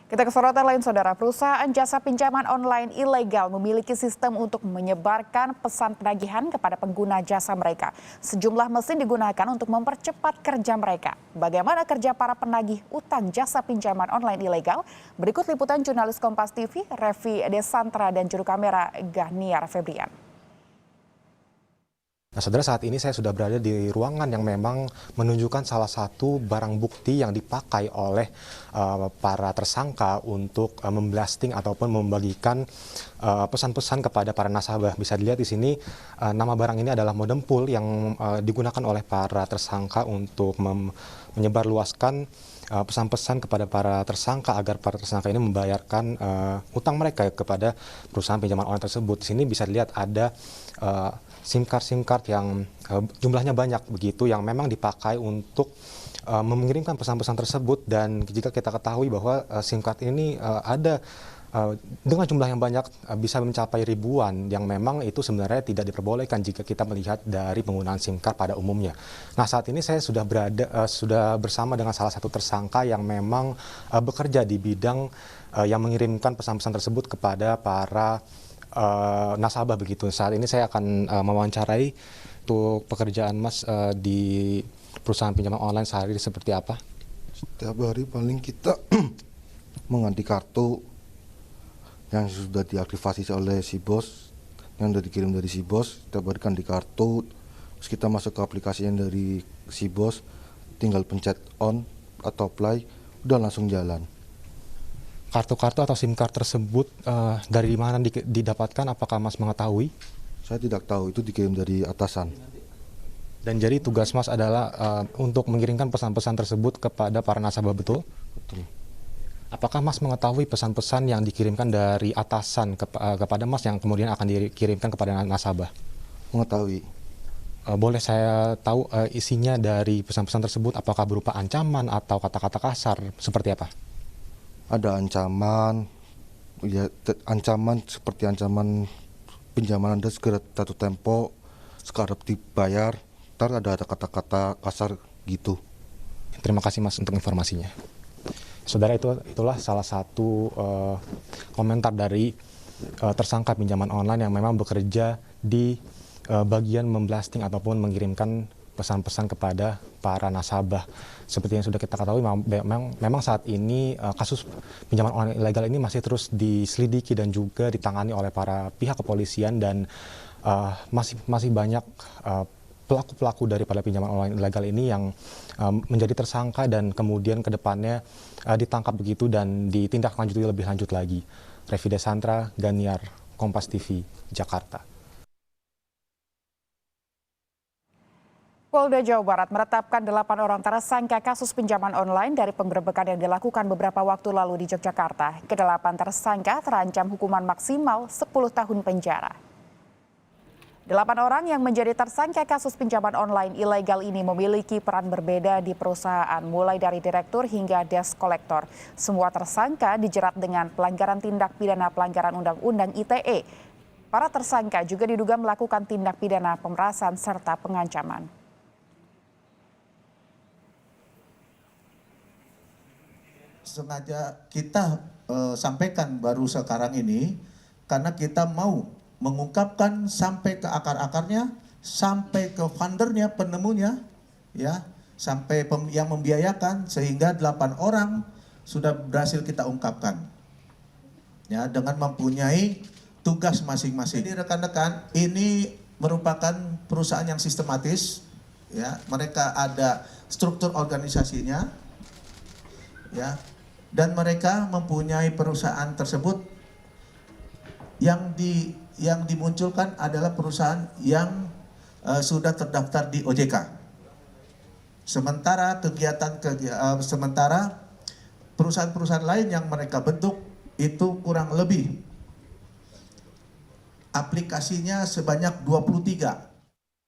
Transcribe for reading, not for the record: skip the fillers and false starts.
Kita ke sorotan lain, saudara. Perusahaan jasa pinjaman online ilegal memiliki sistem untuk menyebarkan pesan penagihan kepada pengguna jasa mereka. Sejumlah mesin digunakan untuk mempercepat kerja mereka. Bagaimana kerja para penagih utang jasa pinjaman online ilegal? Berikut liputan jurnalis Kompas TV, Revi Desantra, dan juru kamera Ghaniar Febrian. Nah, saudara, saat ini saya sudah berada di ruangan yang memang menunjukkan salah satu barang bukti yang dipakai oleh para tersangka untuk memblasting ataupun membagikan pesan-pesan kepada para nasabah. Bisa dilihat di sini nama barang ini adalah modem pool yang digunakan oleh para tersangka untuk menyebarluaskan pesan-pesan kepada para tersangka agar para tersangka ini membayarkan utang mereka kepada perusahaan pinjaman online tersebut. Di sini bisa dilihat ada SIM card yang jumlahnya banyak begitu yang memang dipakai untuk mengirimkan pesan-pesan tersebut. Dan jika kita ketahui bahwa SIM card ini ada dengan jumlah yang banyak, bisa mencapai ribuan, yang memang itu sebenarnya tidak diperbolehkan jika kita melihat dari penggunaan SIM card pada umumnya. Nah, saat ini saya sudah bersama dengan salah satu tersangka yang memang bekerja di bidang yang mengirimkan pesan-pesan tersebut kepada para nasabah begitu. Saat ini saya akan mewawancarai untuk pekerjaan Mas di perusahaan pinjaman online sehari seperti apa? Setiap hari paling kita mengganti kartu yang sudah diaktifasi oleh si bos, yang sudah dikirim dari si bos, kita berikan di kartu, terus kita masuk ke aplikasi yang dari si bos, tinggal pencet on atau apply, udah langsung jalan. Kartu-kartu atau SIM card tersebut dari mana didapatkan? Apakah Mas mengetahui? Saya tidak tahu, itu dikirim dari atasan. Dan jadi tugas Mas adalah untuk mengirimkan pesan-pesan tersebut kepada para nasabah, betul? Betul. Apakah Mas mengetahui pesan-pesan yang dikirimkan dari atasan kepada Mas yang kemudian akan dikirimkan kepada nasabah? Mengetahui. Boleh saya tahu isinya dari pesan-pesan tersebut? Apakah berupa ancaman atau kata-kata kasar? Seperti apa? Ada ancaman, ya, ancaman seperti ancaman pinjaman Anda segera jatuh tempo, sekarang dibayar, ntar ada kata-kata kasar gitu. Terima kasih Mas untuk informasinya. Saudara, itulah salah satu komentar dari tersangka pinjaman online yang memang bekerja di bagian memblasting ataupun mengirimkan pesan-pesan kepada para nasabah. Seperti yang sudah kita ketahui, memang saat ini kasus pinjaman online ilegal ini masih terus diselidiki dan juga ditangani oleh para pihak kepolisian, dan masih banyak pelaku-pelaku daripada pinjaman online ilegal ini yang menjadi tersangka dan kemudian ke depannya ditangkap begitu dan ditindaklanjuti lebih lanjut lagi. Revi Desantra, Ghaniar, Kompas TV, Jakarta. Polda Jawa Barat menetapkan 8 orang tersangka kasus pinjaman online dari penggerebekan yang dilakukan beberapa waktu lalu di Yogyakarta. Kedelapan tersangka terancam hukuman maksimal 10 tahun penjara. 8 orang yang menjadi tersangka kasus pinjaman online ilegal ini memiliki peran berbeda di perusahaan, mulai dari direktur hingga desk kolektor. Semua tersangka dijerat dengan pelanggaran tindak pidana pelanggaran Undang-Undang ITE. Para tersangka juga diduga melakukan tindak pidana pemerasan serta pengancaman. Sengaja kita sampaikan baru sekarang ini karena kita mau mengungkapkan sampai ke akar-akarnya, sampai ke fundernya, penemunya, ya, sampai yang membiayakan, sehingga 8 orang sudah berhasil kita ungkapkan, ya, dengan mempunyai tugas masing-masing. Jadi rekan-rekan, ini merupakan perusahaan yang sistematis, ya, mereka ada struktur organisasinya, ya. Dan mereka mempunyai perusahaan tersebut yang dimunculkan adalah perusahaan yang sudah terdaftar di OJK. Sementara sementara perusahaan-perusahaan lain yang mereka bentuk itu kurang lebih aplikasinya sebanyak 23.